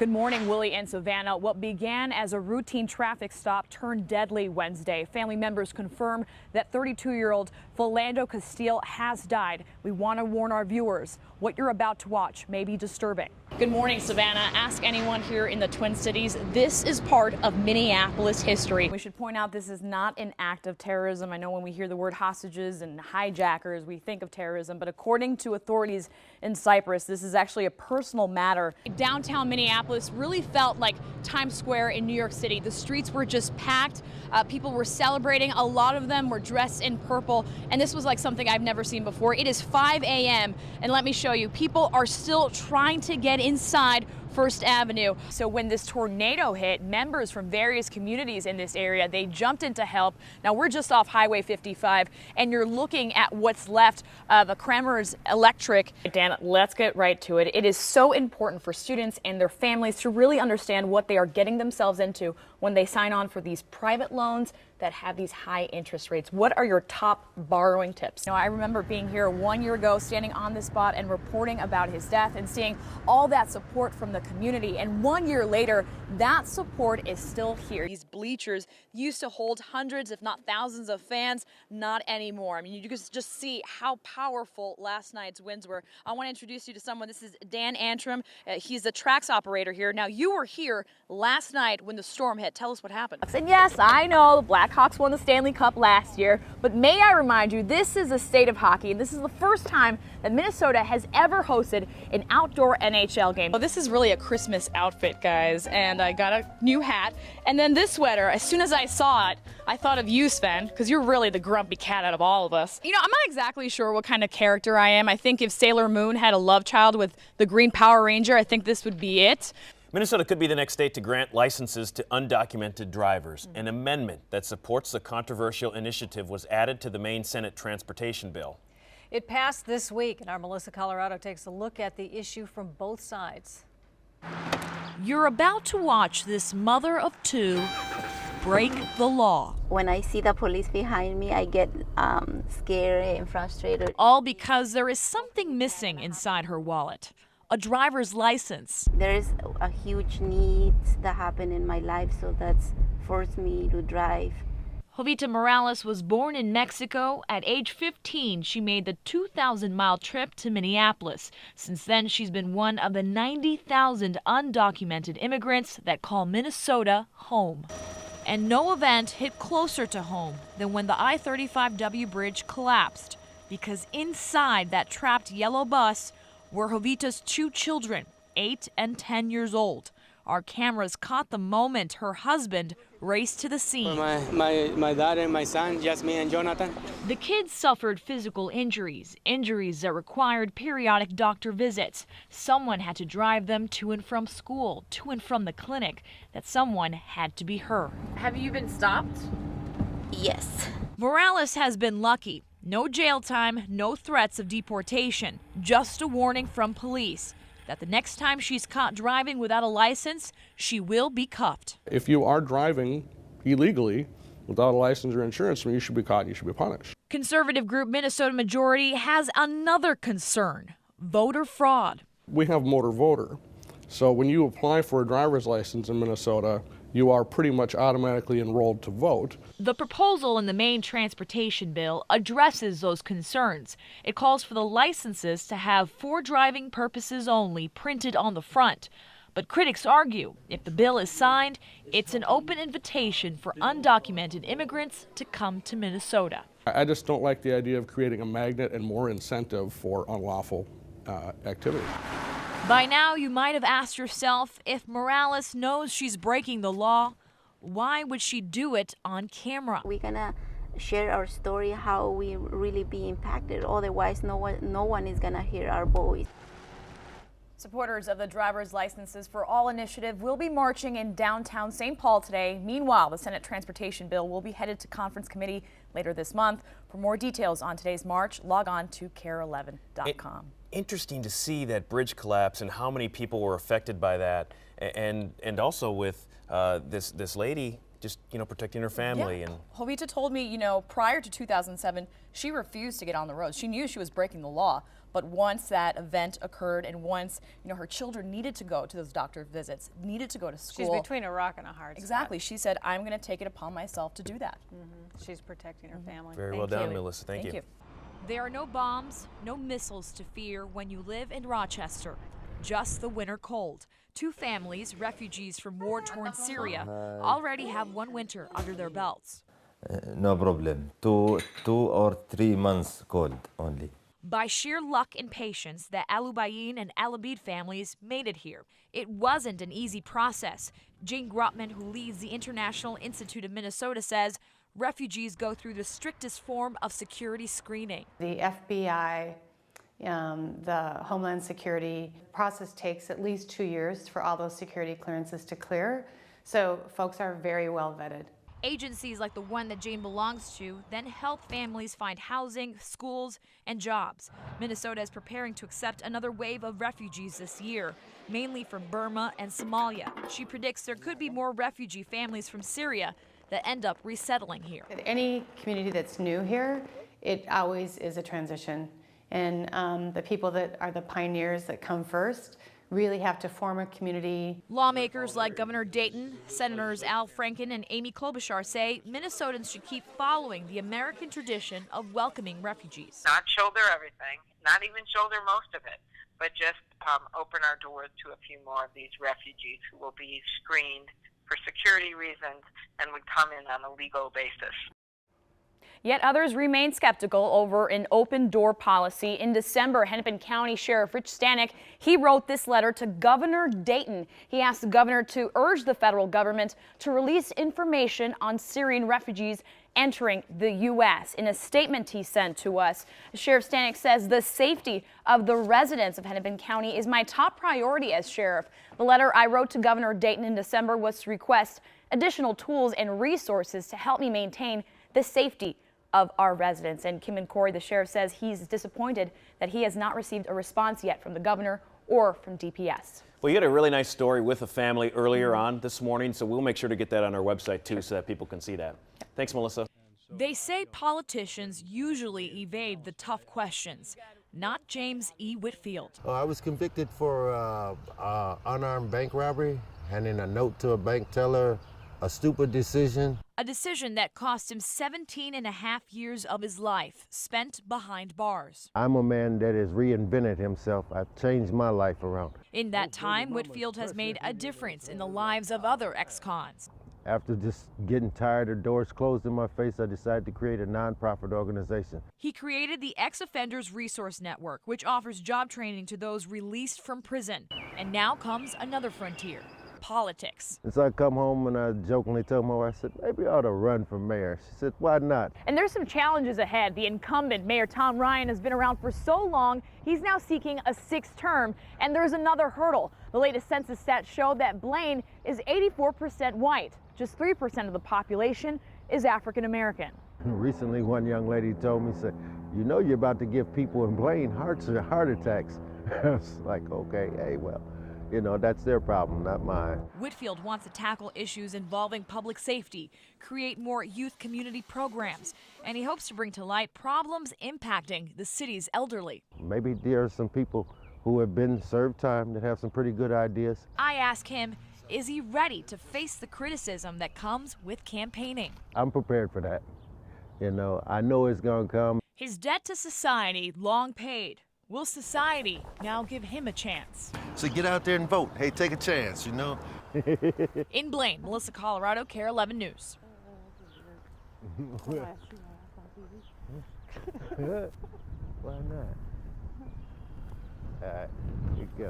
Good morning, Willie and Savannah. What began as a routine traffic stop turned deadly Wednesday. Family members confirm that 32-year-old Philando Castile has died. We want to warn our viewers, what you're about to watch may be disturbing. Good morning, Savannah. Ask anyone here in the Twin Cities. This is part of Minneapolis history. We should point out this is not an act of terrorism. I know when we hear the word hostages and hijackers, we think of terrorism, but according to authorities in Cyprus, this is actually a personal matter. Downtown Minneapolis really felt like Times Square in New York City. The streets were just packed. People were celebrating. A lot of them were dressed in purple, and this was like something I've never seen before. It is 5 a.m., and let me show you, people are still trying to get inside First Avenue. So when this tornado hit, members from various communities in this area, they jumped in to help. Now we're just off Highway 55, and you're looking at what's left of a Kramer's Electric. Dan, let's get right to it. It is so important for students and their families to really understand what they are getting themselves into when they sign on for these private loans that have these high interest rates. What are your top borrowing tips? Now, I remember being here 1 year ago, standing on this spot and reporting about his death and seeing all that support from the community. And 1 year later, that support is still here. These bleachers used to hold hundreds, if not thousands of fans, not anymore. I mean, you can just see how powerful last night's winds were. I want to introduce you to someone. This is Dan Antrim. He's the tracks operator here. Now, you were here last night when the storm hit. Tell us what happened. And yes, I know the Blackhawks won the Stanley Cup last year, but may I remind you, this is a state of hockey, and this is the first time that Minnesota has ever hosted an outdoor NHL game. Well, this is really a Christmas outfit, guys, and I got a new hat, and then this sweater. As soon as I saw it, I thought of you, Sven, because you're really the grumpy cat out of all of us. You know, I'm not exactly sure what kind of character I am. I think if Sailor Moon had a love child with the Green Power Ranger, I think this would be it. Minnesota could be the next state to grant licenses to undocumented drivers. An amendment that supports the controversial initiative was added to the Maine Senate Transportation Bill. It passed this week, and our Melissa Colorado takes a look at the issue from both sides. You're about to watch this mother of two break the law. When I see the police behind me, I get scared and frustrated. All because there is something missing inside her wallet. A driver's license. There's a huge need that happened in my life, so that's forced me to drive. Jovita Morales was born in Mexico. At age 15, she made the 2,000-mile trip to Minneapolis. Since then, she's been one of the 90,000 undocumented immigrants that call Minnesota home. And no event hit closer to home than when the I-35W bridge collapsed, because inside that trapped yellow bus were Jovita's two children, 8 and 10 years old. Our cameras caught the moment her husband raced to the scene. My dad and my son, Jasmine and Jonathan. The kids suffered physical injuries that required periodic doctor visits. Someone had to drive them to and from school, to and from the clinic. That someone had to be her. Have you been stopped? Yes. Morales has been lucky. No jail time, no threats of deportation, just a warning from police that the next time she's caught driving without a license, she will be cuffed. If you are driving illegally without a license or insurance, you should be caught and you should be punished. Conservative group Minnesota Majority has another concern: voter fraud. We have motor voter. So when you apply for a driver's license in Minnesota, you are pretty much automatically enrolled to vote. The proposal in the Maine Transportation Bill addresses those concerns. It calls for the licenses to have "for driving purposes only" printed on the front. But critics argue if the bill is signed, it's an open invitation for undocumented immigrants to come to Minnesota. I just don't like the idea of creating a magnet and more incentive for unlawful activity. By now, you might have asked yourself, if Morales knows she's breaking the law, why would she do it on camera? We're gonna share our story, how we really be impacted. Otherwise, no one is gonna hear our voice. Supporters of the driver's licenses for all initiative will be marching in downtown St. Paul today. Meanwhile, the Senate Transportation Bill will be headed to conference committee later this month. For more details on today's march, log on to KARE11.com. Interesting to see that bridge collapse and how many people were affected by that, and also with this lady just protecting her family. Yeah. And Jovita told me, prior to 2007, she refused to get on the road. She knew she was breaking the law, But once that event occurred and once, her children needed to go to those doctor visits, needed to go to school. She's between a rock and a hard spot. Exactly. She said, I'm going to take it upon myself to do that. She's protecting her family. Very well done, Melissa. Thank you. There are no bombs, no missiles to fear when you live in Rochester. Just the winter cold. Two families, refugees from war-torn Syria, already have one winter under their belts. No problem. Two or 3 months cold only. By sheer luck and patience, the Alubayin and Alabid families made it here. It wasn't an easy process. Jane Grotman, who leads the International Institute of Minnesota, says refugees go through the strictest form of security screening. The FBI, the Homeland Security process takes at least 2 years for all those security clearances to clear. So folks are very well vetted. Agencies like the one that Jane belongs to then help families find housing, schools, and jobs. Minnesota is preparing to accept another wave of refugees this year, mainly from Burma and Somalia. She predicts there could be more refugee families from Syria that end up resettling here. Any community that's new here, it always is a transition. And the people that are the pioneers that come first really have to form a community. Lawmakers like Governor Dayton, Senators Al Franken and Amy Klobuchar say Minnesotans should keep following the American tradition of welcoming refugees. Not shoulder everything, not even shoulder most of it, but just open our doors to a few more of these refugees who will be screened for security reasons and would come in on a legal basis. Yet others remain skeptical over an open-door policy. In December, Hennepin County Sheriff Rich Stanek, he wrote this letter to Governor Dayton. He asked the governor to urge the federal government to release information on Syrian refugees entering the U.S. In a statement he sent to us, Sheriff Stanek says the safety of the residents of Hennepin County is my top priority as sheriff. The letter I wrote to Governor Dayton in December was to request additional tools and resources to help me maintain the safety of our residents. And Kim and Corey, the sheriff, says he's disappointed that he has not received a response yet from the governor or from DPS. Well, you had a really nice story with a family earlier on this morning, so we'll make sure to get that on our website too so that people can see that. Thanks, Melissa. They say politicians usually evade the tough questions. Not James E. Whitfield. I was convicted for unarmed bank robbery, handing a note to a bank teller, a stupid decision. A decision that cost him 17.5 years of his life, spent behind bars. I'm a man that has reinvented himself. I've changed my life around. In that time, Whitfield has made a difference in the lives of other ex-cons. After just getting tired of doors closed in my face, I decided to create a nonprofit organization. He created the Ex-Offenders Resource Network, which offers job training to those released from prison. And now comes another frontier. Politics. And so I come home and I jokingly tell my wife, I said, maybe I ought to run for mayor. She said, why not? And there's some challenges ahead. The incumbent, Mayor Tom Ryan, has been around for so long, he's now seeking a 6th term. And there's another hurdle. The latest census stats show that Blaine is 84% white. Just 3% of the population is African American. Recently, one young lady told me, said, you know you're about to give people in Blaine heart attacks. I was like, okay, hey, well, you know, that's their problem, not mine. Whitfield wants to tackle issues involving public safety, create more youth community programs, and he hopes to bring to light problems impacting the city's elderly. Maybe there are some people who have been served time that have some pretty good ideas. I ask him, is he ready to face the criticism that comes with campaigning? I'm prepared for that. You know, I know it's gonna come. His debt to society long paid. Will society now give him a chance? So get out there and vote. Hey, take a chance, you know. In Blaine, Melissa Colorado, KARE 11 News. Why not? All right, here you go.